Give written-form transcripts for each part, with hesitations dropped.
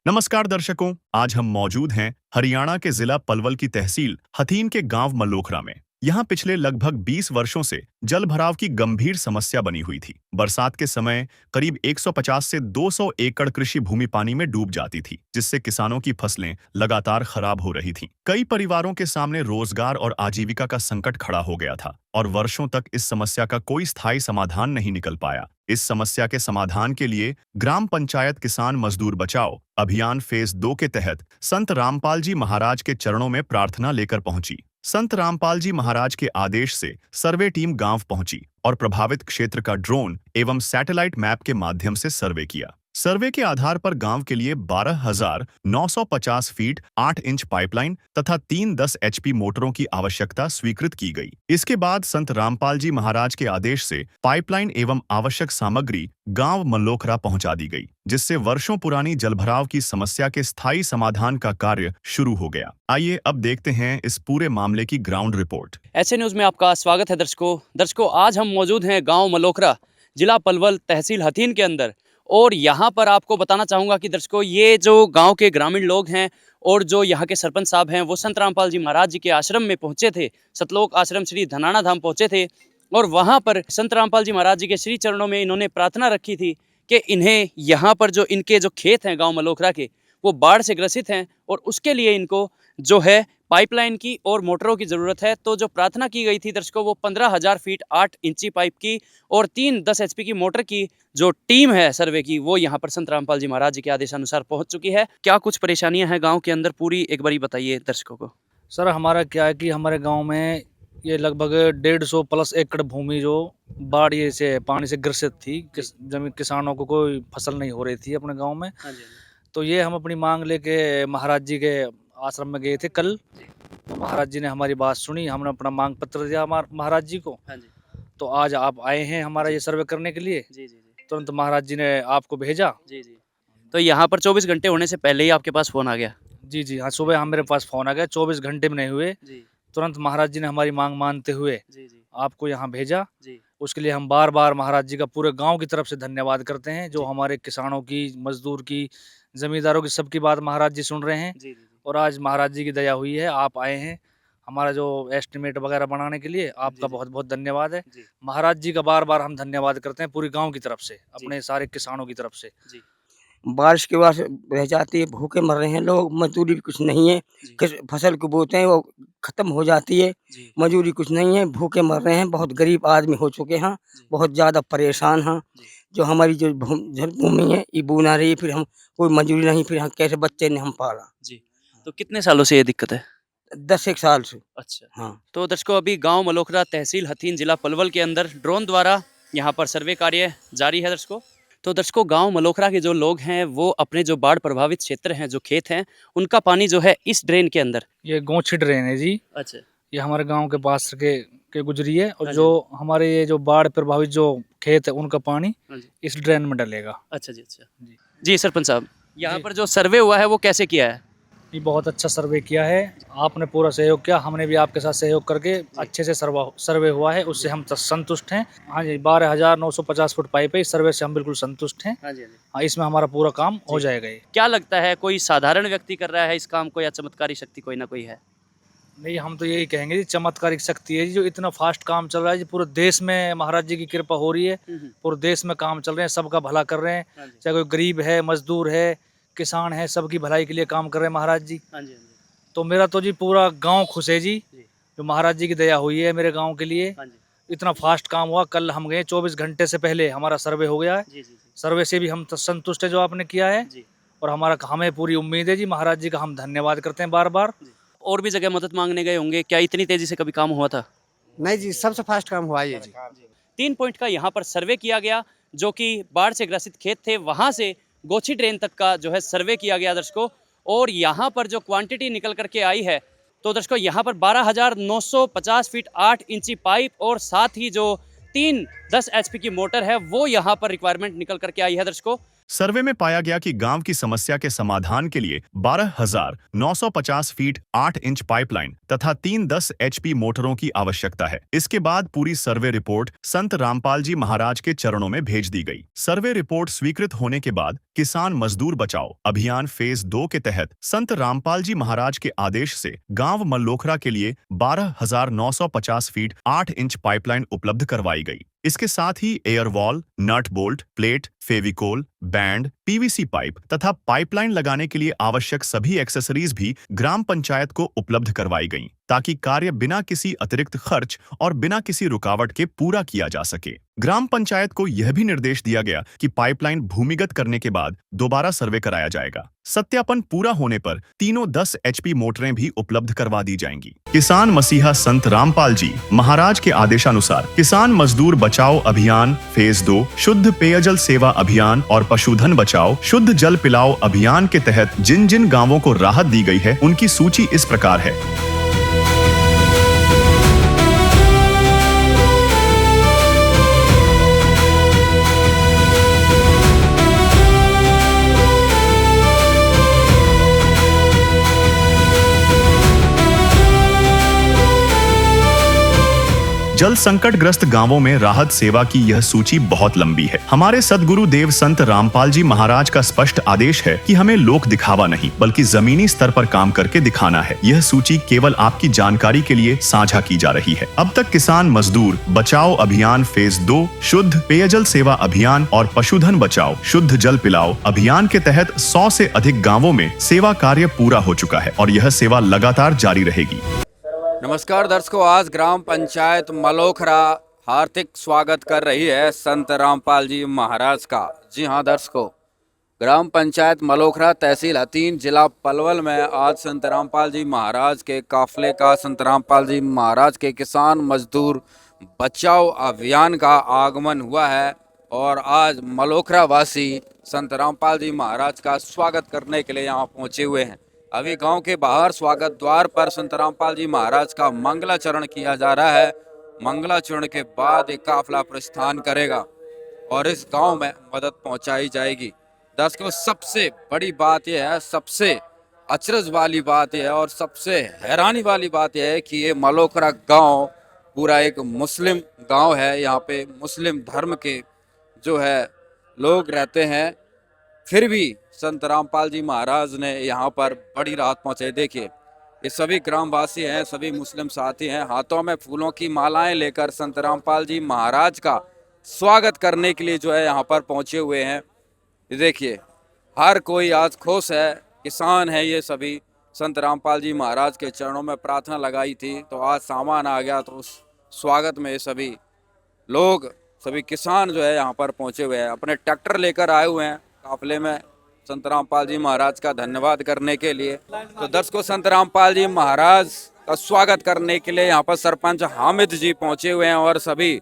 नमस्कार दर्शकों, आज हम मौजूद हैं हरियाणा के जिला पलवल की तहसील हथीन के गांव मल्लोखरा में। यहाँ पिछले लगभग 20 वर्षों से जल भराव की गंभीर समस्या बनी हुई थी। बरसात के समय करीब 150 से 200 एकड़ कृषि भूमि पानी में डूब जाती थी, जिससे किसानों की फसलें लगातार खराब हो रही थीं। कई परिवारों के सामने रोजगार और आजीविका का संकट खड़ा हो गया था और वर्षों तक इस समस्या का कोई स्थायी समाधान नहीं निकल पाया। इस समस्या के समाधान के लिए ग्राम पंचायत किसान मजदूर बचाओ अभियान फेज 2 के तहत संत रामपाल जी महाराज के चरणों में प्रार्थना लेकर पहुंची। संत रामपाल जी महाराज के आदेश से सर्वे टीम गांव पहुंची और प्रभावित क्षेत्र का ड्रोन एवं सैटेलाइट मैप के माध्यम से सर्वे किया। सर्वे के आधार पर गांव के लिए 12,950 फीट 8 इंच पाइपलाइन तथा 3 10 HP मोटरों की आवश्यकता स्वीकृत की गई। इसके बाद संत रामपाल जी महाराज के आदेश से पाइपलाइन एवं आवश्यक सामग्री गांव मल्लोखरा पहुंचा दी गई, जिससे वर्षों पुरानी जलभराव की समस्या के स्थायी समाधान का कार्य शुरू हो गया। आइए अब देखते हैं इस पूरे मामले की ग्राउंड रिपोर्ट। ऐसे न्यूज़ में आपका स्वागत है दर्शकों, आज हम मौजूद हैं गांव मल्लोखरा, जिला पलवल, तहसील हथीन के अंदर। और यहाँ पर आपको बताना चाहूँगा कि दर्शकों, ये जो गांव के ग्रामीण लोग हैं और जो यहाँ के सरपंच साहब हैं, वो संत रामपाल जी महाराज जी के आश्रम में पहुँचे थे। सतलोक आश्रम श्री धनाना धाम पहुँचे थे और वहाँ पर संत रामपाल जी महाराज जी के श्री चरणों में इन्होंने प्रार्थना रखी थी कि इन्हें यहाँ पर जो इनके जो खेत हैं गाँव मल्लोखरा के, वो बाढ़ से ग्रसित हैं और उसके लिए इनको जो है पाइपलाइन की और मोटरों की ज़रूरत है। तो जो प्रार्थना की गई थी दर्शकों, वो 15,000 फीट 8 इंची पाइप की और 3 10 HP की मोटर की जो टीम है सर्वे की, वो यहाँ पर संत रामपाल जी महाराज जी के आदेशानुसार पहुँच चुकी है। क्या कुछ परेशानियाँ हैं गाँव के अंदर, पूरी एक बारी बताइए दर्शकों को। सर, हमारा क्या है कि हमारे गांव में ये लगभग 150 प्लस एकड़ भूमि जो बाढ़ ये से पानी से ग्रसित थी। जमीन किसानों को कोई फसल नहीं हो रही थी अपने गांव में। हाँ जी, तो ये हम अपनी मांग लेके महाराज जी के आश्रम में गए थे कल। तो महाराज जी ने हमारी बात सुनी, हमने अपना मांग पत्र दिया महाराज जी को। हाँ जी, तो आज आप आए हैं हमारा ये सर्वे करने के लिए। जी जी जी तुरंत महाराज जी ने आपको भेजा। जी जी। तो यहाँ पर 24 घंटे होने से पहले ही आपके पास फ़ोन आ गया? जी जी हाँ, सुबह मेरे पास फ़ोन आ गया, 24 घंटे में नहीं हुए। जी तुरंत महाराज जी ने हमारी मांग मानते हुए जी जी आपको यहाँ भेजा। जी उसके लिए हम बार बार महाराज जी का पूरे गांव की तरफ से धन्यवाद करते हैं, जो जी। हमारे किसानों की, मजदूर की, जमींदारों की सबकी बात महाराज जी सुन रहे हैं। जी जी और आज महाराज जी की दया हुई है, आप आए हैं हमारा जो एस्टिमेट वगैरह बनाने के लिए। आपका जी। बहुत बहुत धन्यवाद है। जी महाराज जी का बार बार हम धन्यवाद करते हैं पूरे गांव की तरफ से, अपने सारे किसानों की तरफ से। जी बारिश की वजह से रह जाती है, भूखे मर रहे हैं लोग, मजदूरी भी कुछ नहीं है। जी किस फसल को बोते हैं वो खत्म हो जाती है, जी मजदूरी कुछ नहीं है, भूखे मर रहे हैं। बहुत गरीब आदमी हो चुके हैं, जी बहुत ज़्यादा परेशान हैं। जी जो हमारी जो जन्मभूमि है ये बूना रही, फिर हम कोई मजदूरी नहीं, फिर हम कैसे बच्चे ने हम पाला। जी। तो कितने सालों से ये दिक्कत है? 10 एक साल से। अच्छा। हाँ। तो दर्शकों, अभी गांव मल्लोखरा, तहसील हथीन, जिला पलवल के अंदर ड्रोन द्वारा यहाँ पर सर्वे कार्य जारी है दर्शकों। तो दर्शकों, गांव मल्लोखरा के जो लोग हैं, वो अपने जो बाढ़ प्रभावित क्षेत्र हैं, जो खेत हैं, उनका पानी जो है इस ड्रेन के अंदर। ये गोंछी ड्रेन है जी, अच्छा। ये हमारे गांव के पास के गुजरी है। और हाँ जो हमारे ये जो बाढ़ प्रभावित जो खेत है उनका पानी हाँ जी। इस ड्रेन में डलेगा। अच्छा जी, अच्छा जी। जी सरपंच साहब, यहाँ जी। पर जो सर्वे हुआ है वो कैसे किया है? ये बहुत अच्छा सर्वे किया है, आपने पूरा सहयोग किया, हमने भी आपके साथ सहयोग करके अच्छे से सर्वे हुआ है, उससे हम संतुष्ट हैं। हाँ जी, 12,950 फुट पाइप है, इस सर्वे से हम बिल्कुल संतुष्ट हैं। हाँ जी, हाँ जी। हाँ, इसमें हमारा पूरा काम हो जाएगा। ये क्या लगता है, कोई साधारण व्यक्ति कर रहा है इस काम को या चमत्कारी शक्ति कोई ना कोई है? नहीं, हम तो यही कहेंगे जी, चमत्कारिक शक्ति है जी, जो इतना फास्ट काम चल रहा है जी। पूरे देश में महाराज जी की कृपा हो रही है, पूरे देश में काम चल रहे हैं, सबका भला कर रहे हैं। हाँ जी, चाहे कोई गरीब है, मजदूर है, किसान है, सबकी भलाई के लिए काम कर रहे हैं महाराज जी। हाँ जी, हाँ जी। तो मेरा तो जी पूरा गांव खुश है जी, जी। जो महाराज जी की दया हुई है मेरे गांव के लिए। हाँ जी, इतना फास्ट काम हुआ, कल हम गए, 24 घंटे से पहले हमारा सर्वे हो गया है। जी, जी, जी। सर्वे से भी हम तो संतुष्ट है जो आपने किया है। जी। और हमें पूरी उम्मीद है जी, महाराज जी का हम धन्यवाद करते हैं बार बार। और भी जगह मदद मांगने गए होंगे, क्या इतनी तेजी से कभी काम हुआ था? नहीं जी, सबसे फास्ट काम हुआ ये जी। 3 पॉइंट का यहाँ पर सर्वे किया गया, जो कि बाढ़ से ग्रसित खेत थे, वहाँ से गोची ड्रेन तक का जो है सर्वे किया गया दर्शकों। और यहाँ पर जो क्वांटिटी निकल करके आई है, तो दर्शकों यहाँ पर 12,950 फीट 8 इंची पाइप और साथ ही जो 3 10 HP की मोटर है, वो यहाँ पर रिक्वायरमेंट निकल करके आई है दर्शकों। सर्वे में पाया गया कि गांव की समस्या के समाधान के लिए 12,950 फीट 8 इंच पाइपलाइन तथा 310 HP मोटरों की आवश्यकता है। इसके बाद पूरी सर्वे रिपोर्ट संत रामपाल जी महाराज के चरणों में भेज दी गई। सर्वे रिपोर्ट स्वीकृत होने के बाद किसान मजदूर बचाओ अभियान फेज 2 के तहत संत रामपाल जी महाराज के आदेश से गांव मल्लोखरा के लिए 12,950 फीट 8 इंच पाइपलाइन उपलब्ध करवाई गई। इसके साथ ही air valve, nut bolt, plate, Fevicol, bend, PVC pipe तथा पाइपलाइन लगाने के लिए आवश्यक सभी एक्सेसरीज भी ग्राम पंचायत को उपलब्ध करवाई गईं, ताकि कार्य बिना किसी अतिरिक्त खर्च और बिना किसी रुकावट के पूरा किया जा सके। ग्राम पंचायत को यह भी निर्देश दिया गया कि पाइपलाइन भूमिगत करने के बाद दोबारा सर्वे कराया जाएगा। सत्यापन पूरा होने पर तीनों 10 HP मोटरें भी उपलब्ध करवा दी जाएंगी। किसान मसीहा संत रामपाल जी महाराज के आदेशानुसार किसान मजदूर बचाओ अभियान फेज 2, शुद्ध पेयजल सेवा अभियान और पशुधन बचाओ शुद्ध जल पिलाओ अभियान के तहत जिन जिन गांवों को राहत दी गई है उनकी सूची इस प्रकार है। जल संकट ग्रस्त गांवों में राहत सेवा की यह सूची बहुत लंबी है। हमारे सदगुरु देव संत रामपाल जी महाराज का स्पष्ट आदेश है कि हमें लोक दिखावा नहीं बल्कि जमीनी स्तर पर काम करके दिखाना है। यह सूची केवल आपकी जानकारी के लिए साझा की जा रही है। अब तक किसान मजदूर बचाओ अभियान फेज 2, शुद्ध पेयजल सेवा अभियान और पशुधन बचाओ शुद्ध जल पिलाओ अभियान के तहत 100 से अधिक गाँवों में सेवा कार्य पूरा हो चुका है और यह सेवा लगातार जारी रहेगी। नमस्कार दर्शकों, आज ग्राम पंचायत मलोखरा हार्दिक स्वागत कर रही है संत रामपाल जी महाराज का। जी हाँ दर्शकों, ग्राम पंचायत मलोखरा तहसील हथीन जिला पलवल में आज संत रामपाल जी महाराज के काफिले का संत रामपाल जी महाराज के किसान मजदूर बचाओ अभियान का आगमन हुआ है और आज मलोखरा वासी संत रामपाल जी महाराज का स्वागत करने के लिए यहाँ पहुँचे हुए हैं। अभी गांव के बाहर स्वागत द्वार पर संत रामपाल जी महाराज का मंगलाचरण किया जा रहा है। मंगलाचरण के बाद एक काफिला प्रस्थान करेगा और इस गांव में मदद पहुंचाई जाएगी। दर्शकों, सबसे बड़ी बात यह है, सबसे अचरज वाली बात यह है और सबसे हैरानी वाली बात यह है कि ये मलोखरा गांव पूरा एक मुस्लिम गांव है। यहाँ पे मुस्लिम धर्म के जो है लोग रहते हैं, फिर भी संत रामपाल जी महाराज ने यहाँ पर बड़ी राहत पहुँचाई। देखिए, ये सभी ग्रामवासी हैं, सभी मुस्लिम साथी हैं, हाथों में फूलों की मालाएं लेकर संत रामपाल जी महाराज का स्वागत करने के लिए जो है यहाँ पर पहुँचे हुए हैं। ये देखिए, हर कोई आज खुश है, किसान है ये सभी। संत रामपाल जी महाराज के चरणों में प्रार्थना लगाई थी तो आज सामान आ गया, तो उस स्वागत में ये सभी लोग, सभी किसान जो है यहाँ पर पहुँचे हुए हैं। अपने ट्रैक्टर लेकर आए हुए हैं काफिले में संत रामपाल जी महाराज का धन्यवाद करने के लिए। तो दर्शकों, संत रामपाल जी महाराज का स्वागत करने के लिए यहाँ पर सरपंच हामिद जी पहुँचे हुए हैं और सभी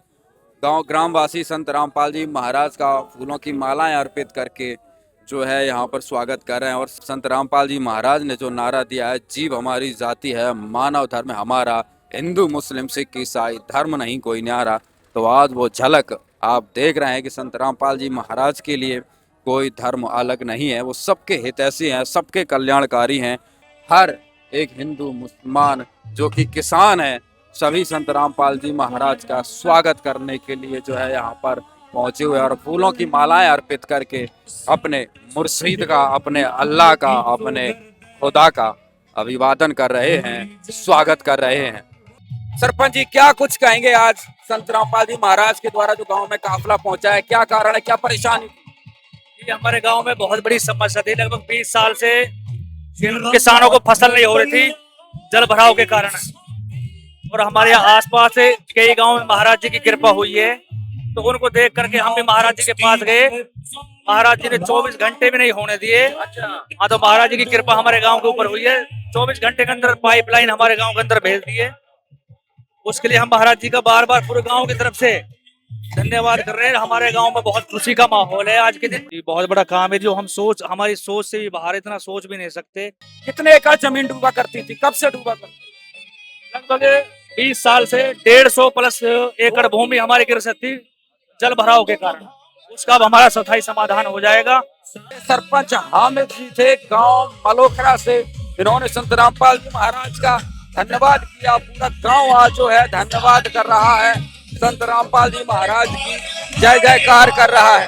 गांव ग्रामवासी संत रामपाल जी महाराज का फूलों की मालाएं अर्पित करके जो है यहाँ पर स्वागत कर रहे हैं। और संत रामपाल जी महाराज ने जो नारा दिया है, जीव हमारी जाति है, मानव धर्म हमारा, हिंदू मुस्लिम सिख ईसाई धर्म नहीं कोई न्यारा। तो आज वो झलक आप देख रहे हैं कि संत रामपाल जी महाराज के लिए कोई धर्म अलग नहीं है, वो सबके हितैषी हैं, सबके कल्याणकारी हैं। हर एक हिंदू मुसलमान जो कि किसान है, सभी संत रामपाल जी महाराज का स्वागत करने के लिए जो है यहाँ पर पहुँचे हुए और फूलों की मालाएं अर्पित करके अपने मुर्शीद का, अपने अल्लाह का, अपने खुदा का अभिवादन कर रहे हैं, स्वागत कर रहे हैं। सरपंच जी, क्या कुछ कहेंगे आज संत रामपाल जी महाराज के द्वारा जो गाँव में काफिला पहुँचा है, क्या कारण है, क्या परेशानी? हमारे गांव में बहुत बड़ी समस्या थी। लगभग 20 साल से किसानों को फसल नहीं हो रही थी जल भराव के कारण, और हमारे यहाँ आसपास से कई गांव में महाराज जी की कृपा हुई है। तो उनको देख करके हम भी महाराज जी के पास गए। महाराज जी ने 24 घंटे भी नहीं होने दिए। हाँ, तो महाराज जी की कृपा हमारे गांव के ऊपर हुई है। 24 घंटे के अंदर पाइपलाइन हमारे गांव के अंदर भेज दी है। उसके लिए हम महाराज जी का बार बार पूरे गाँव की तरफ से धन्यवाद कर रहे हैं। हमारे गांव में बहुत खुशी का माहौल है आज के दिन। बहुत बड़ा काम है जो हम हमारी सोच से भी बाहर, इतना सोच भी नहीं सकते। कितने एकड़ जमीन डूबा करती थी, कब से डूबा करती? लगभग 20 साल से 150 प्लस एकड़ भूमि हमारी ग्रसित थी जल भराव के कारण। उसका अब हमारा स्थायी समाधान हो जाएगा। सरपंच हामिद जी थे गांव मलोखरा से, इन्होंने संत रामपाल जी महाराज का धन्यवाद किया। पूरा गांव आज जो है धन्यवाद कर रहा है, संत रामपाल जी महाराज की जय जयकार कर रहा है।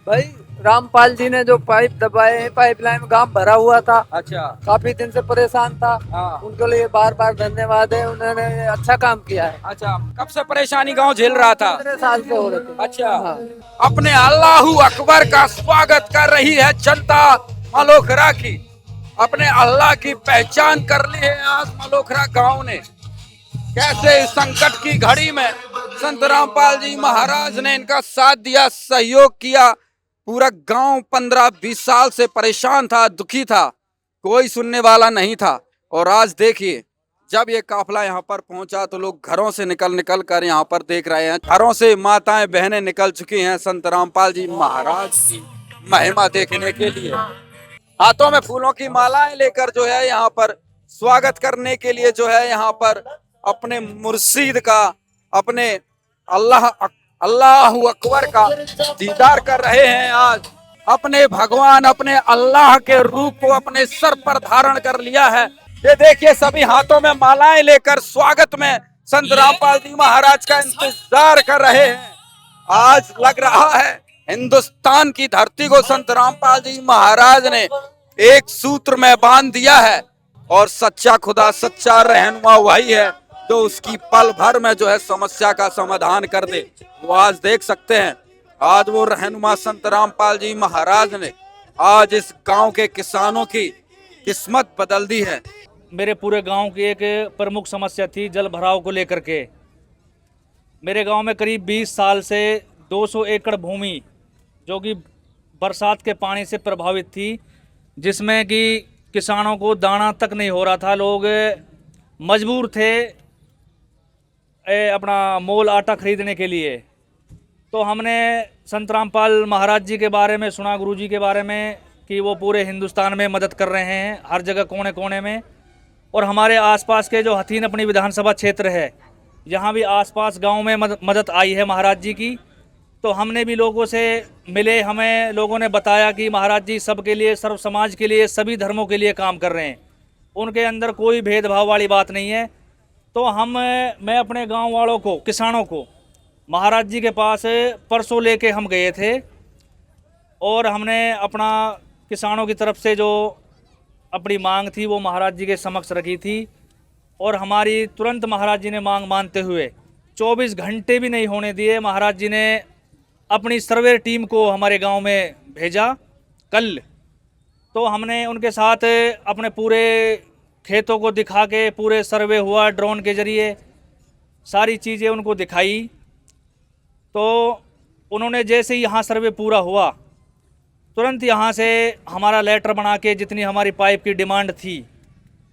भाई रामपाल जी ने जो पाइप दबाए हैं, पाइपलाइन में काम भरा हुआ था, अच्छा, काफी दिन से परेशान था। हाँ। उनके लिए बार बार धन्यवाद है, उन्होंने अच्छा काम किया है। अच्छा, कब से परेशानी गांव झेल रहा था? 15 साल से हो रहे थे। अच्छा, हाँ। अपने अल्लाहू अकबर का स्वागत कर रही है जनता मलोखरा की, अपने अल्लाह की पहचान कर ली है आज मलोखरा गांव ने। कैसे इस संकट की घड़ी में संत रामपाल जी महाराज ने इनका साथ दिया, सहयोग किया। पूरा गांव 15-20 साल से परेशान था, दुखी था, कोई सुनने वाला नहीं था। और आज देखिए, जब ये काफिला यहाँ पर पहुंचा तो लोग घरों से निकल कर यहाँ पर देख रहे हैं। घरों से माताएं बहनें निकल चुकी हैं संत रामपाल जी महाराज की महिमा देखने के लिए, हाथों में फूलों की मालाएं लेकर जो है यहाँ पर स्वागत करने के लिए जो है यहाँ पर अपने मुर्शीद का, अपने अल्लाह अकबर का दीदार कर रहे हैं। आज अपने भगवान, अपने अल्लाह के रूप को अपने सर पर धारण कर लिया है। ये देखिए, सभी हाथों में मालाएं लेकर स्वागत में संत रामपाल जी महाराज का इंतजार कर रहे हैं। आज लग रहा है हिंदुस्तान की धरती को संत रामपाल जी महाराज ने एक सूत्र में बांध दिया है, और सच्चा खुदा, सच्चा रहनुमा वही है जो उसकी पल भर में जो है समस्या का समाधान कर दे। वो आज देख सकते हैं, आज वो रहनुमा संत रामपाल जी महाराज ने आज इस गांव के किसानों की किस्मत बदल दी है। मेरे पूरे गांव की एक प्रमुख समस्या थी जल भराव को लेकर के। मेरे गांव में करीब 20 साल से 200 एकड़ भूमि जो कि बरसात के पानी से प्रभावित थी, जिसमें कि किसानों को दाना तक नहीं हो रहा था। लोग मजबूर थे अपना मोल आटा खरीदने के लिए। तो हमने संत रामपाल महाराज जी के बारे में सुना, गुरु जी के बारे में, कि वो पूरे हिंदुस्तान में मदद कर रहे हैं, हर जगह कोने कोने में। और हमारे आसपास के जो हथीन अपनी विधानसभा क्षेत्र है, यहाँ भी आसपास गांव में मदद आई है महाराज जी की। तो हमने भी लोगों से मिले, हमें लोगों ने बताया कि महाराज जी सबके लिए, सर्व समाज के लिए, सभी धर्मों के लिए काम कर रहे हैं, उनके अंदर कोई भेदभाव वाली बात नहीं है। तो मैं अपने गांव वालों को, किसानों को महाराज जी के पास परसों लेके हम गए थे, और हमने अपना किसानों की तरफ से जो अपनी मांग थी वो महाराज जी के समक्ष रखी थी। और हमारी तुरंत महाराज जी ने मांग मानते हुए 24 घंटे भी नहीं होने दिए, महाराज जी ने अपनी सर्वे टीम को हमारे गांव में भेजा कल। तो हमने उनके साथ अपने पूरे खेतों को दिखा के, पूरे सर्वे हुआ ड्रोन के ज़रिए, सारी चीज़ें उनको दिखाई। तो उन्होंने जैसे ही यहाँ सर्वे पूरा हुआ, तुरंत यहाँ से हमारा लेटर बना के जितनी हमारी पाइप की डिमांड थी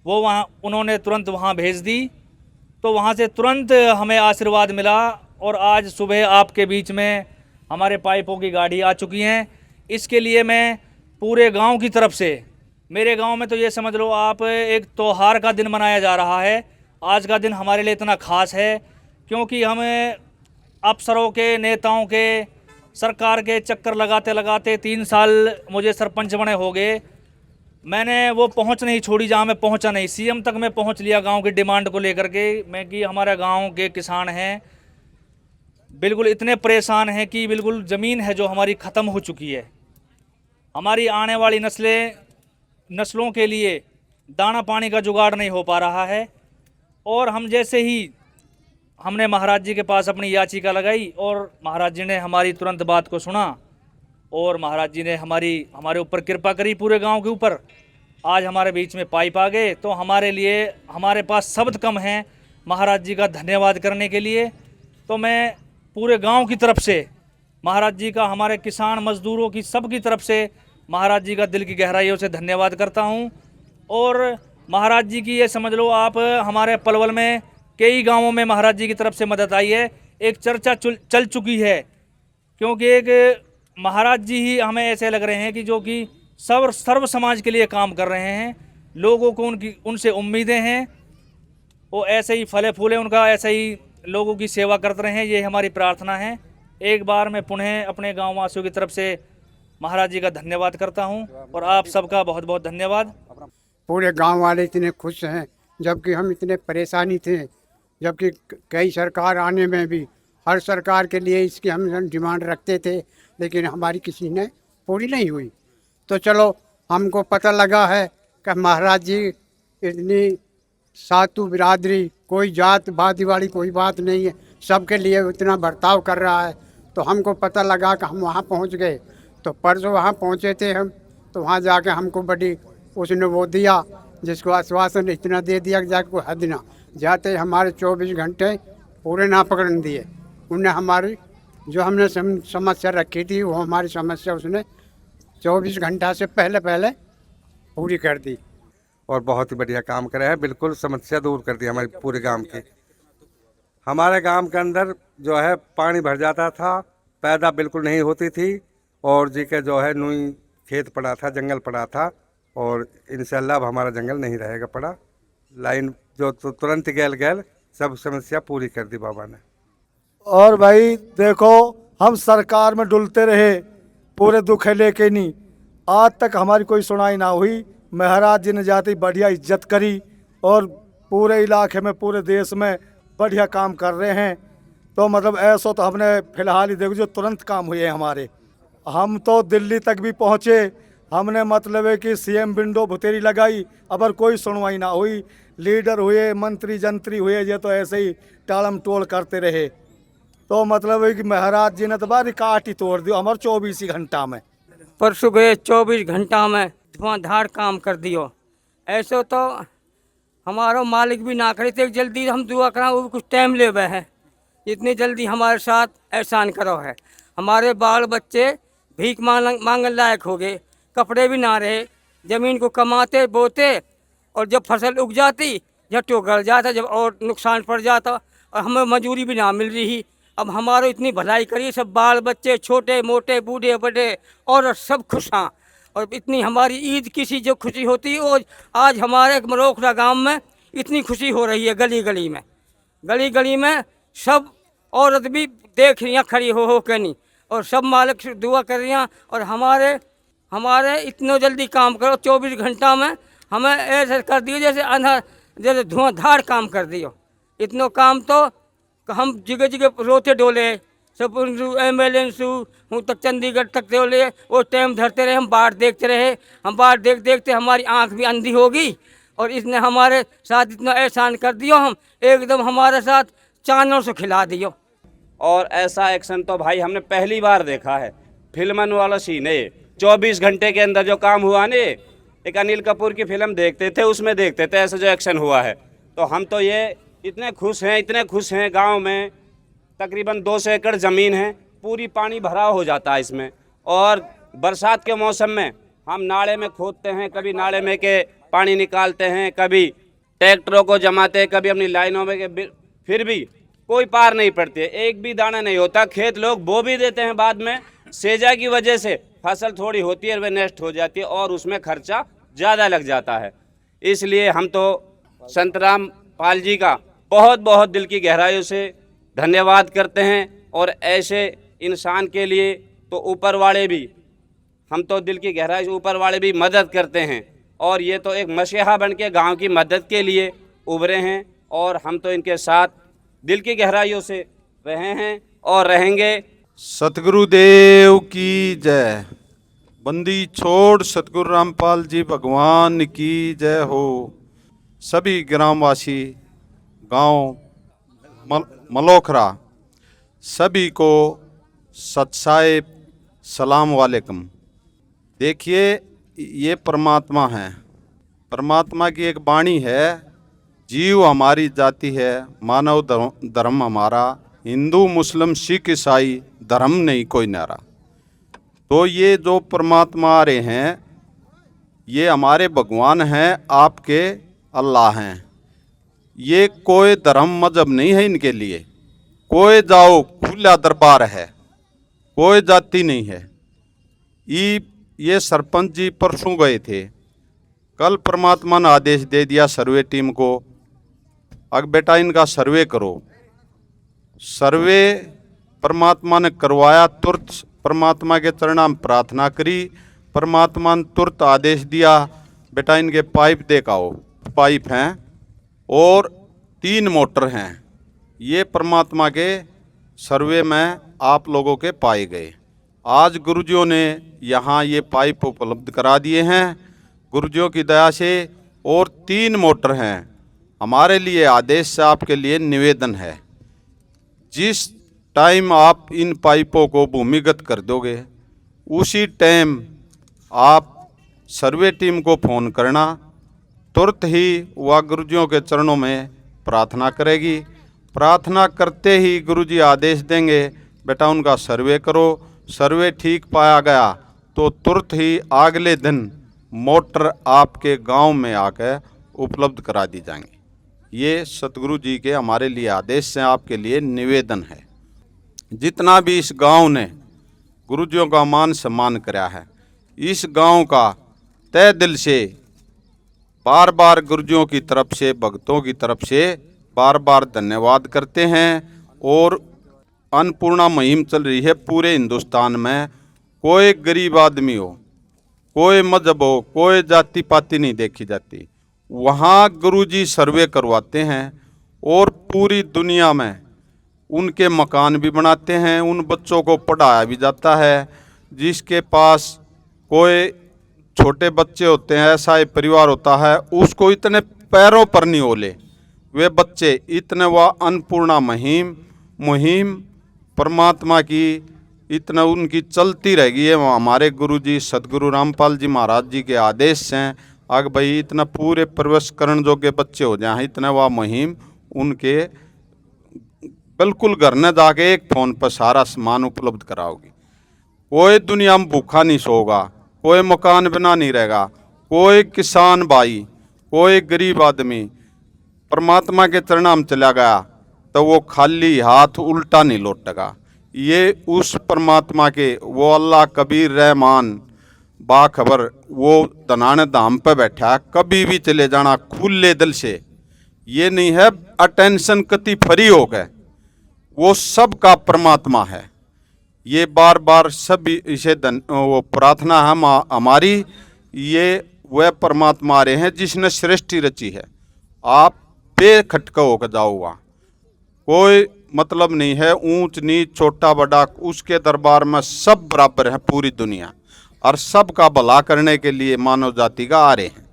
वो वहाँ उन्होंने तुरंत वहाँ भेज दी। तो वहाँ से तुरंत हमें आशीर्वाद मिला, और आज सुबह आपके बीच में हमारे पाइपों की गाड़ी आ चुकी हैं। इसके लिए मैं पूरे गांव की तरफ से, मेरे गांव में तो ये समझ लो आप, एक त्योहार का दिन मनाया जा रहा है। आज का दिन हमारे लिए इतना ख़ास है क्योंकि हम अफसरों के, नेताओं के, सरकार के चक्कर लगाते लगाते 3 साल मुझे सरपंच बने हो गए, मैंने वो पहुंच नहीं छोड़ी जहां मैं पहुंचा नहीं। सीएम तक मैं पहुंच लिया गांव की डिमांड को लेकर के। मैं कि हमारे गांव के किसान हैं बिल्कुल इतने परेशान हैं कि बिल्कुल ज़मीन है जो हमारी ख़त्म हो चुकी है। हमारी आने वाली नस्लों के लिए दाना पानी का जुगाड़ नहीं हो पा रहा है। और हम जैसे ही हमने महाराज जी के पास अपनी याचिका लगाई, और महाराज जी ने हमारी तुरंत बात को सुना, और महाराज जी ने हमारे ऊपर कृपा करी, पूरे गांव के ऊपर। आज हमारे बीच में पाइप आ गए, तो हमारे लिए, हमारे पास शब्द कम हैं महाराज जी का धन्यवाद करने के लिए। तो मैं पूरे गांव की तरफ से महाराज जी का, हमारे किसान मजदूरों की, सब की तरफ से महाराज जी का दिल की गहराइयों से धन्यवाद करता हूं। और महाराज जी की ये समझ लो आप, हमारे पलवल में कई गांवों में महाराज जी की तरफ से मदद आई है। एक चर्चा चल चुकी है, क्योंकि एक महाराज जी ही हमें ऐसे लग रहे हैं कि जो कि सर्व समाज के लिए काम कर रहे हैं। लोगों को उनसे उम्मीदें हैं, वो ऐसे ही फले फूले, उनका ऐसे ही लोगों की सेवा करते रहे हैं, ये हमारी प्रार्थना है। एक बार मैं पुनः अपने गाँव वासियों की तरफ से महाराज जी का धन्यवाद करता हूँ और आप सबका बहुत बहुत धन्यवाद। पूरे गांव वाले इतने खुश हैं, जबकि हम इतने परेशानी थे, जबकि कई सरकार आने में भी हर सरकार के लिए इसकी हम डिमांड रखते थे, लेकिन हमारी किसी ने पूरी नहीं हुई। तो चलो हमको पता लगा है कि महाराज जी इतनी सातु बिरादरी, कोई जात भाती वाली कोई बात नहीं है, सबके लिए इतना बर्ताव कर रहा है। तो हमको पता लगा कि हम वहाँ पहुँच गए। तो परसों वहाँ पहुँचे थे हम, तो वहाँ जाके हमको बड़ी उसने वो दिया, जिसको आश्वासन इतना दे दिया कि जाके कोई हद ना, जाते हमारे 24 घंटे पूरे ना पकड़न दिए। उन्हें हमारी जो हमने समस्या रखी थी वो हमारी समस्या उसने 24 घंटा से पहले पूरी कर दी। और बहुत ही बढ़िया काम करे हैं, बिल्कुल समस्या दूर कर दी हमारे पूरे गांव की। हमारे गांव के अंदर जो है पानी भर जाता था, पैदा बिल्कुल नहीं होती थी, और जी के जो है नुई खेत पड़ा था, जंगल पड़ा था, और इंशाल्लाह अब हमारा जंगल नहीं रहेगा पड़ा। लाइन जो तुरंत गैल सब समस्या पूरी कर दी बाबा ने। और भाई देखो, हम सरकार में डुलते रहे, पूरे दुख लेके नहीं, आज तक हमारी कोई सुनाई ना हुई। महाराज जी ने जाती बढ़िया इज्जत करी और पूरे इलाके में, पूरे देश में बढ़िया काम कर रहे हैं। तो मतलब ऐसा तो हमने फिलहाल ही देखो जो तुरंत काम हुए हैं हमारे। हम तो दिल्ली तक भी पहुँचे, हमने मतलब है कि सीएम विंडो भुतेरी लगाई, अगर कोई सुनवाई ना हुई। लीडर हुए, मंत्री जंत्री हुए, ये तो ऐसे ही टालम टोल करते रहे। तो मतलब है कि महाराज जी ने तो बारी काट ही तोड़ दियो हमारे 24 घंटा में। परसों गए 24 घंटा में धुआंधार काम कर दियो। ऐसे तो हमारा मालिक भी ना करे थे, जल्दी हम दुआ करा, वो भी कुछ टाइम ले हुए है। इतनी जल्दी हमारे साथ एहसान करो है। हमारे बाल बच्चे भीख मांगने लायक हो गए, कपड़े भी ना रहे, ज़मीन को कमाते बोते, और जब फसल उग जाती झट्टो गड़ जाता, जब और नुकसान पड़ जाता, और हमें मजूरी भी ना मिल रही। अब हमारे इतनी भलाई करी, सब बाल बच्चे छोटे मोटे बूढ़े बड़े और सब खुश हैं। और इतनी हमारी ईद किसी जो खुशी होती है, वो आज हमारे मलोखरा गांव में इतनी खुशी हो रही है। गली गली में सब औरत भी देख रही हैं खड़ी हो के नहीं, और सब मालिक से दुआ कर रही हैं। और हमारे इतने जल्दी काम करो, 24 घंटा में हमें ऐसे कर दियो जैसे अंधार, जैसे धुआंधार काम कर दियो। इतना काम तो हम जगह जगह रोते डोले, सब एम्बुलेंस हूँ तक चंडीगढ़ तक डोले, वो टाइम धरते रहे, हम बाढ़ देखते रहे। हम बाढ़ देखते हमारी आंख भी अंधी होगी, और इसने हमारे साथ इतना एहसान कर दियो, हम एकदम हमारे साथ चानों से खिला दियो। और ऐसा एक्शन तो भाई हमने पहली बार देखा है। फिल्मन वाला सीन है ये। 24 घंटे के अंदर जो काम हुआ ने, एक अनिल कपूर की फिल्म देखते थे, उसमें देखते थे ऐसा जो एक्शन हुआ है। तो हम तो ये इतने खुश हैं। गांव में तकरीबन 200 एकड़ ज़मीन है, पूरी पानी भरा हो जाता है इसमें। और बरसात के मौसम में हम नाले में खोदते हैं, कभी नाले में के पानी निकालते हैं, कभी ट्रैक्टरों को जमाते हैं, कभी अपनी लाइनों में के, फिर भी कोई पार नहीं पड़ती है, एक भी दाना नहीं होता। खेत लोग बो भी देते हैं, बाद में सेजा की वजह से फसल थोड़ी होती है, वह नष्ट हो जाती है, और उसमें खर्चा ज़्यादा लग जाता है। इसलिए हम तो संत रामपाल जी का बहुत बहुत दिल की गहराइयों से धन्यवाद करते हैं। और ऐसे इंसान के लिए तो ऊपर वाले भी, हम तो दिल की गहराई से ऊपर वाले भी मदद करते हैं। और ये तो एक मसीहा बन के गाँव की मदद के लिए उभरे हैं, और हम तो इनके साथ दिल की गहराइयों से रहे हैं और रहेंगे। सतगुरुदेव की जय। बंदी छोड़ सतगुरु रामपाल जी भगवान की जय हो। सभी ग्रामवासी, गांव मलोखरा, सभी को सत्साए सलाम वालेकुम। देखिए, ये परमात्मा है, परमात्मा की एक वाणी है, जीव हमारी जाति है, मानव धर्म हमारा, हिंदू मुस्लिम सिख ईसाई धर्म नहीं कोई नारा। तो ये जो परमात्मा आ रहे हैं, ये हमारे भगवान हैं, आपके अल्लाह हैं। ये कोई धर्म मजहब नहीं है इनके लिए, कोई जाओ खुला दरबार है, कोई जाति नहीं है। ये सरपंच जी परसों गए थे, कल परमात्मा ने आदेश दे दिया सर्वे टीम को, अब बेटा इनका सर्वे करो। सर्वे परमात्मा ने करवाया, तुरंत परमात्मा के चरणों में प्रार्थना करी। परमात्मा ने तुरंत आदेश दिया, बेटा इनके पाइप देखाओ। पाइप हैं और 3 मोटर हैं। ये परमात्मा के सर्वे में आप लोगों के पाए गए। आज गुरुजियों ने यहाँ ये पाइप उपलब्ध करा दिए हैं गुरुजियों की दया से, और 3 मोटर हैं। हमारे लिए आदेश से आपके लिए निवेदन है, जिस टाइम आप इन पाइपों को भूमिगत कर दोगे उसी टाइम आप सर्वे टीम को फ़ोन करना। तुरंत ही वह गुरुजियों के चरणों में प्रार्थना करेगी। प्रार्थना करते ही गुरुजी आदेश देंगे, बेटा उनका सर्वे करो। सर्वे ठीक पाया गया तो तुरंत ही अगले दिन मोटर आपके गांव में आकर उपलब्ध करा दी जाएंगी। ये सतगुरु जी के हमारे लिए आदेश से आपके लिए निवेदन है। जितना भी इस गांव ने गुरुजियों का मान सम्मान कराया है, इस गांव का तहे दिल से बार बार गुरुजियों की तरफ से, भक्तों की तरफ से बार बार धन्यवाद करते हैं। और अन्नपूर्णा मुहिम चल रही है पूरे हिंदुस्तान में। कोई गरीब आदमी हो, कोई मजहब हो, कोई जाति पाति नहीं देखी जाती। वहाँ गुरुजी सर्वे करवाते हैं और पूरी दुनिया में उनके मकान भी बनाते हैं। उन बच्चों को पढ़ाया भी जाता है। जिसके पास कोई छोटे बच्चे होते हैं, ऐसा एक परिवार होता है, उसको इतने पैरों पर नहीं ओले वे बच्चे, इतने वह अन्नपूर्णा मुहिम परमात्मा की इतना उनकी चलती रहेगी है। हमारे गुरुजी सदगुरु रामपाल जी महाराज जी के आदेश से आग भाई इतना पूरे प्रवेश करण जोग्य बच्चे हो जाए, इतना वह मुहिम उनके बिल्कुल घर न जाके एक फ़ोन पर सारा सामान उपलब्ध कराओगी। कोई दुनिया में भूखा नहीं सोगा, कोई मकान बना नहीं रहेगा, कोई किसान भाई, कोई गरीब आदमी परमात्मा के चरणों में चला गया तो वो खाली हाथ उल्टा नहीं लौटेगा। ये उस परमात्मा के, वो अल्लाह कबीर रहमान बाखबर, वो दनाने धाम पे बैठा है। कभी भी चले जाना खुले दिल से। ये नहीं है अटेंशन कति फ्री हो गए, वो सब का परमात्मा है। ये बार बार सब इसे वो प्रार्थना है हमारी। ये वह परमात्मा आ रहे हैं जिसने सृष्टि रची है। आप बेखटका होकर जाओ, वहाँ कोई मतलब नहीं है ऊंच नीच छोटा बड़ा, उसके दरबार में सब बराबर है पूरी दुनिया, और सब का भला करने के लिए मानव जाति का आ रहे हैं।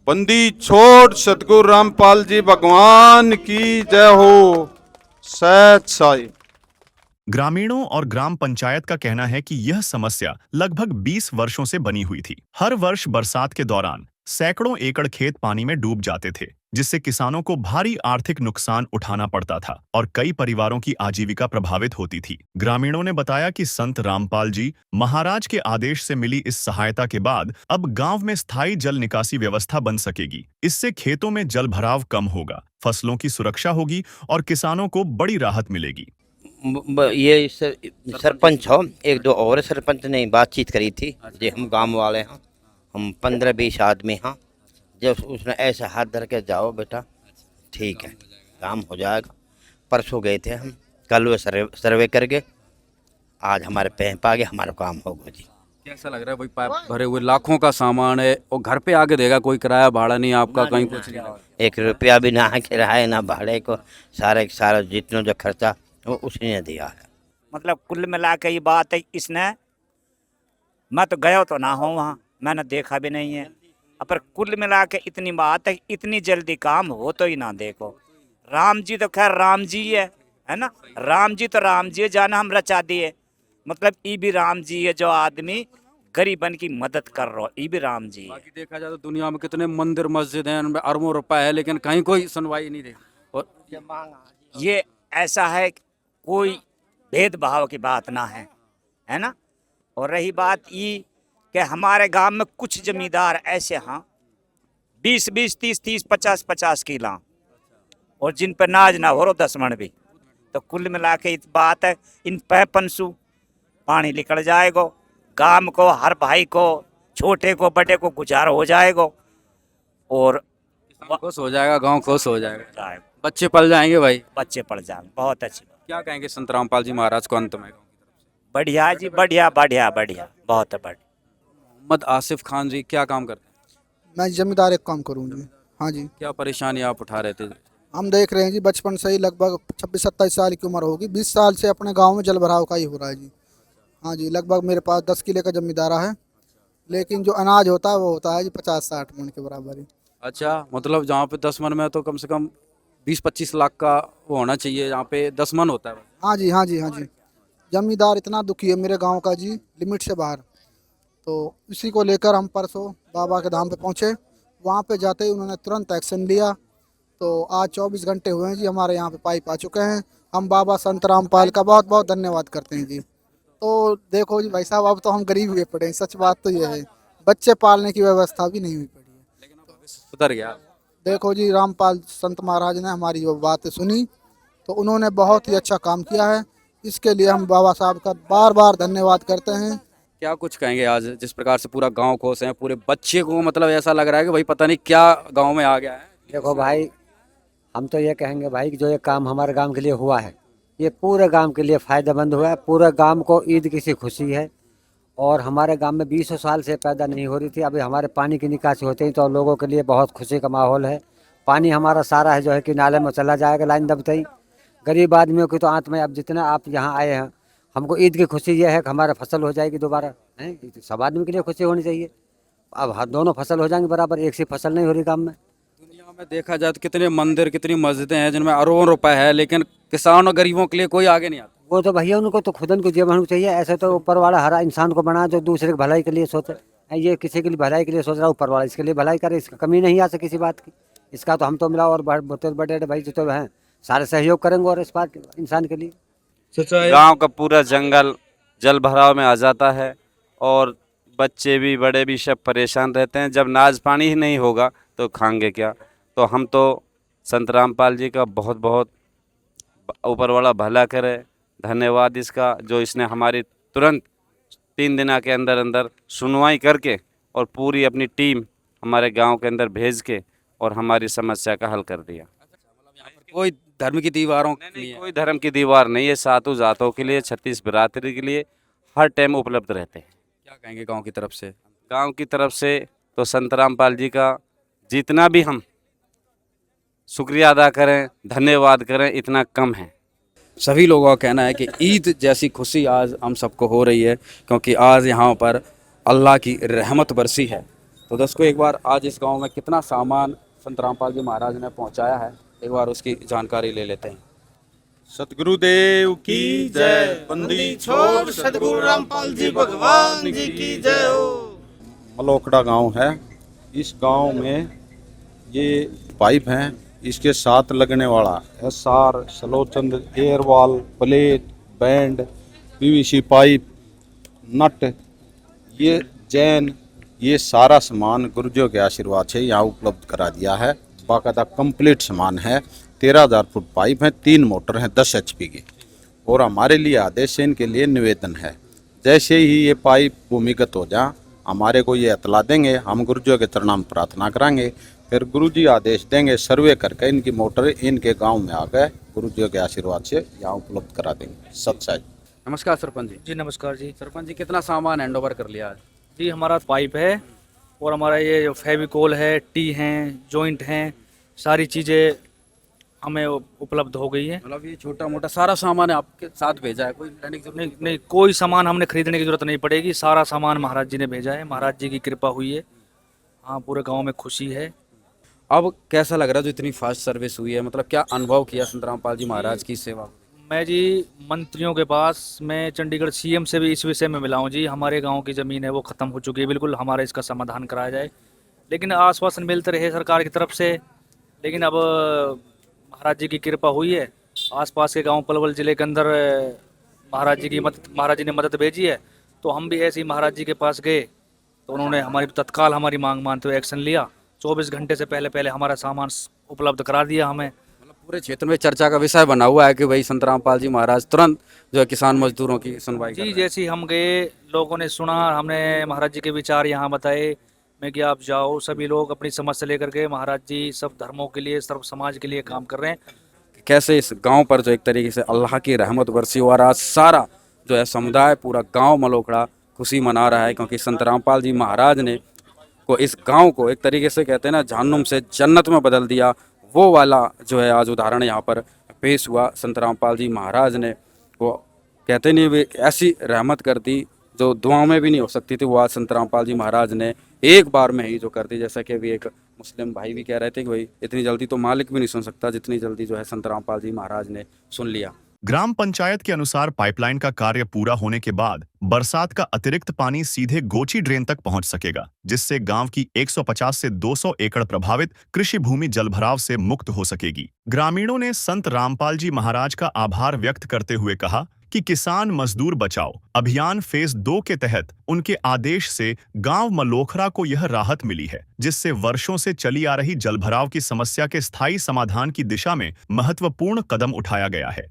बंदी छोड़ सतगुरु रामपाल जी भगवान की जय हो। सच साई। ग्रामीणों और ग्राम पंचायत का कहना है कि यह समस्या लगभग 20 वर्षों से बनी हुई थी। हर वर्ष बरसात के दौरान सैकड़ों एकड़ खेत पानी में डूब जाते थे, जिससे किसानों को भारी आर्थिक नुकसान उठाना पड़ता था और कई परिवारों की आजीविका प्रभावित होती थी। ग्रामीणों ने बताया कि संत रामपाल जी महाराज के आदेश से मिली इस सहायता के बाद अब गांव में स्थायी जल निकासी व्यवस्था बन सकेगी। इससे खेतों में जल भराव कम होगा, फसलों की सुरक्षा होगी और किसानों को बड़ी राहत मिलेगी। ये सरपंच हो, 1-2 और सरपंच ने बातचीत करी थी। जो हम गांव वाले हैं, हम 15-20 आदमी हैं। जब उसने ऐसे हाथ धर के जाओ बेटा ठीक है काम हो जाएगा। परसों गए थे हम, कल वो सर्वे करके आज हमारे पैप आ गए, हमारा काम होगा जी। कैसा लग रहा है भाई? पाइप भरे हुए लाखों का सामान है और घर पे आके देगा, कोई किराया भाड़ा नहीं आपका, कहीं कुछ नहीं, 1 रुपया भी ना है किराए ना भाड़े को, सारा जितना जो खर्चा वो उसने दिया है। मतलब कुल मिला के ये बात है, इसने मैं तो गया तो ना हूँ वहाँ, मैंने देखा भी नहीं है, पर कुल मिला के इतनी बात है, इतनी जल्दी काम हो तो ही ना देखो। राम जी तो खैर राम जी है ना, राम जी तो राम जी है, जाना हम रचा दिए। मतलब ये भी राम जी है जो आदमी गरीबन की मदद कर रहा, ये भी राम जी है। बाकी देखा जाए तो दुनिया में कितने मंदिर मस्जिद हैं, उनमें अरबों रुपए है, लेकिन कहीं कोई सुनवाई नहीं देखी। और ये ऐसा है कोई भेदभाव की बात ना है ना। और रही बात ये कि हमारे गांव में कुछ जमींदार ऐसे हैं 20-20, 30-30, 50-50 किला, और जिन पर नाज ना हो 10 मन भी। तो कुल मिला के इस बात है, इन पैपनसु पानी निकल जाएगा, गांव को हर भाई को, छोटे को बड़े को गुजारा हो जाएगा और खुश हो जाएगा, गांव खुश हो जाएगा, बच्चे पल जाएंगे भाई, बच्चे पढ़ जाएंगे। बहुत अच्छी बात। क्या कहेंगे संत रामपाल जी महाराज को अंत में? बढ़िया जी, बढ़िया बढ़िया बढ़िया, बहुत बढ़िया। मोहम्मद आसिफ खान जी क्या काम करते हैं? मैं जमींदार एक काम करूँ जी। हाँ जी, क्या परेशानी आप उठा रहे थे? हम देख रहे हैं जी, बचपन से ही लगभग 26-27 साल की उम्र होगी, 20 साल से अपने गांव में जल भराव का ही हो रहा है जी। हाँ जी, लगभग मेरे पास 10 किले का जमींदारा है, लेकिन जो अनाज होता है वो होता है जी 50-60 मन के बराबर ही। अच्छा, मतलब जहाँ पे 10 मन में तो कम से कम 20-25 लाख का वो होना चाहिए, यहाँ पे 10 मन होता है। हाँ जी, हाँ जी, हाँ जी। जमींदार इतना दुखी है मेरे गांव का जी, लिमिट से बाहर। तो इसी को लेकर हम परसों बाबा के धाम पे पहुंचे। वहां पे जाते ही उन्होंने तुरंत एक्शन लिया। तो आज 24 घंटे हुए हैं जी, हमारे यहाँ पे पाइप आ चुके हैं। हम बाबा संत रामपाल का बहुत बहुत धन्यवाद करते हैं जी। तो देखो जी भाई साहब, अब तो हम गरीब हुए पड़े हैं, सच बात तो ये है। बच्चे पालने की व्यवस्था भी नहीं हुई पड़ी है। सुधर गया। देखो जी, रामपाल संत महाराज ने हमारी वो बातें सुनी, तो उन्होंने बहुत ही अच्छा काम किया है। इसके लिए हम बाबा साहब का बार बार धन्यवाद करते हैं। क्या कुछ कहेंगे आज जिस प्रकार से पूरा गांव खुश है, पूरे बच्चे को मतलब ऐसा लग रहा है कि भाई पता नहीं क्या गांव में आ गया है। देखो भाई, हम तो ये कहेंगे भाई कि जो ये काम हमारे गांव के लिए हुआ है, ये पूरे गांव के लिए फ़ायदेमंद हुआ है। पूरे गांव को ईद की सी खुशी है। और हमारे गांव में 20 साल से पैदा नहीं हो रही थी, अभी हमारे पानी की निकासी होते ही तो लोगों के लिए बहुत खुशी का माहौल है। पानी हमारा सारा है जो है कि नाले में चला जाएगा लाइन दबते ही। गरीब आदमियों की तो आंत में, अब जितना आप यहाँ आए हैं, हमको ईद की खुशी ये है कि हमारा फसल हो जाएगी दोबारा, है सब आदमी के लिए खुशी होनी चाहिए। अब दोनों फसल हो जाएंगे बराबर, एक सी फसल नहीं हो रही गाँव में। दुनिया में देखा जाए तो कितने मंदिर, कितनी मस्जिदें हैं जिनमें अरबों रुपए है, लेकिन किसानों और गरीबों के लिए कोई आगे नहीं आता। वो तो भैया उनको तो खुद उनको जीवन चाहिए। ऐसे तो ऊपर वाला हर इंसान को बना जो दूसरे की भलाई के लिए सोचे। ये किसी के लिए भलाई के लिए सोच रहा है, ऊपर वाला इसके लिए भलाई करे, इसका कमी नहीं आ सके किसी बात की। इसका तो हम तो मिला और बड़े बड़े भाई जो तो हैं सारे सहयोग करेंगे और इस बात इंसान के लिए। गांव का पूरा जंगल जल भराव में आ जाता है और बच्चे भी बड़े भी सब परेशान रहते हैं। जब नाज पानी ही नहीं होगा तो खाएंगे क्या। तो हम तो संत रामपाल जी का बहुत बहुत ऊपर वाला भला करे, धन्यवाद इसका, जो इसने हमारी तुरंत 3 दिन के अंदर अंदर सुनवाई करके और पूरी अपनी टीम हमारे गांव के अंदर भेज के और हमारी समस्या का हल कर दिया। कोई धर्म की दीवारों नहीं, कोई धर्म की दीवार नहीं है। सातों जातों के लिए, 36 बिरादरी के लिए हर टाइम उपलब्ध रहते हैं। क्या कहेंगे गांव की तरफ से? गांव की तरफ से तो संत रामपाल जी का जितना भी हम शुक्रिया अदा करें, धन्यवाद करें, इतना कम है। सभी लोगों का कहना है कि ईद जैसी खुशी आज हम सबको हो रही है, क्योंकि आज यहाँ पर अल्लाह की रहमत बरसी है। तो दोस्तों, एक बार आज इस गांव में कितना सामान संत रामपाल जी महाराज ने पहुंचाया है, एक बार उसकी जानकारी ले लेते हैं। सतगुरुदेव की जय। बंदी छोड़ सतगुरु रामपाल जी भगवान जी की जय हो। मलोखड़ा गांव है। इस गांव में ये पाइप हैं, इसके साथ लगने वाला SR, सलोचंद, air valve, plate, bend, PVC pipe, nut, ये जैन, ये सारा सामान गुरुजियों के आशीर्वाद से यहाँ उपलब्ध करा दिया है। बाकायदा कंप्लीट सामान है। 13,000 फुट पाइप है, 3 मोटर हैं 10 HP की। और हमारे लिए आदेश से इनके लिए निवेदन है, जैसे ही ये पाइप भूमिगत हो जाए हमारे को ये इतला देंगे, हम गुरुजियों के चरणों में प्रार्थना कराएंगे, फिर गुरुजी आदेश देंगे, सर्वे करके इनकी मोटर इनके गांव में आ गए गुरुजियों के आशीर्वाद से यहाँ उपलब्ध करा देंगे। सत्साई। नमस्कार सरपंच जी। जी नमस्कार जी। सरपंच जी, कितना सामान हैंड ओवर कर लिया आज? जी हमारा पाइप है और हमारा ये जो फेविकोल है, टी हैं, जॉइंट हैं, सारी चीज़ें हमें उपलब्ध हो गई है। मतलब ये छोटा मोटा सारा सामान आपके साथ भेजा है, कोई लेने की जरूरत नहीं नहीं, कोई सामान हमने खरीदने की जरूरत नहीं पड़ेगी। सारा सामान महाराज जी ने भेजा है, महाराज जी की कृपा हुई है। हाँ, पूरे गांव में खुशी है। अब कैसा लग रहा है जो इतनी फास्ट सर्विस हुई है, मतलब क्या अनुभव किया संत रामपाल जी महाराज की सेवा? मैं जी मंत्रियों के पास, मैं चंडीगढ़ CM से भी इस विषय में मिला हूँ जी। हमारे गांव की ज़मीन है वो ख़त्म हो चुकी है, बिल्कुल हमारा इसका समाधान कराया जाए। लेकिन आश्वासन मिलते रहे सरकार की तरफ से, लेकिन अब महाराज जी की कृपा हुई है। आसपास के गांव पलवल ज़िले के अंदर महाराज जी ने मदद भेजी है। तो हम भी ऐसे ही महाराज जी के पास गए, तो उन्होंने हमारी तत्काल हमारी मांग मानते हुए एक्शन लिया। 24 घंटे से पहले हमारा सामान उपलब्ध करा दिया हमें। पूरे क्षेत्र में चर्चा का विषय बना हुआ है कि भाई संत रामपाल जी महाराज तुरंत जो है किसान मजदूरों की सुनवाई जी। जैसे हम गए, लोगों ने सुना, हमने महाराज जी के विचार यहाँ बताए। मैं कि आप जाओ, सभी लोग अपनी समस्या लेकर के, महाराज जी सब धर्मों के लिए, सर्व समाज के लिए काम कर रहे हैं। कैसे इस गांव पर जो एक तरीके से अल्लाह की रहमत बरसी और आज सारा जो है समुदाय, पूरा गांव मलोखड़ा खुशी मना रहा है, क्योंकि संत रामपाल जी महाराज ने को इस गांव को एक तरीके से कहते हैं ना जहन्नुम से जन्नत में बदल दिया। वो वाला जो है आज उदाहरण यहाँ पर पेश हुआ। संत रामपाल जी महाराज ने वो कहते नहीं वे ऐसी रहमत कर दी जो दुआओं में भी नहीं हो सकती थी, वो आज संत रामपाल जी महाराज ने एक बार में ही जो कर दी। जैसा कि अभी एक मुस्लिम भाई भी कह रहे थे कि भाई इतनी जल्दी तो मालिक भी नहीं सुन सकता जितनी जल्दी जो है संत रामपाल जी महाराज ने सुन लिया। ग्राम पंचायत के अनुसार पाइपलाइन का कार्य पूरा होने के बाद बरसात का अतिरिक्त पानी सीधे गोची ड्रेन तक पहुंच सकेगा, जिससे गांव की 150 से 200 एकड़ प्रभावित कृषि भूमि जलभराव से मुक्त हो सकेगी। ग्रामीणों ने संत रामपाल जी महाराज का आभार व्यक्त करते हुए कहा कि किसान मजदूर बचाओ अभियान फेज 2 के तहत उनके आदेश से गांव मलोखरा को यह राहत मिली है, जिससे वर्षों से चली आ रही जलभराव की समस्या के स्थायी समाधान की दिशा में महत्वपूर्ण कदम उठाया गया है।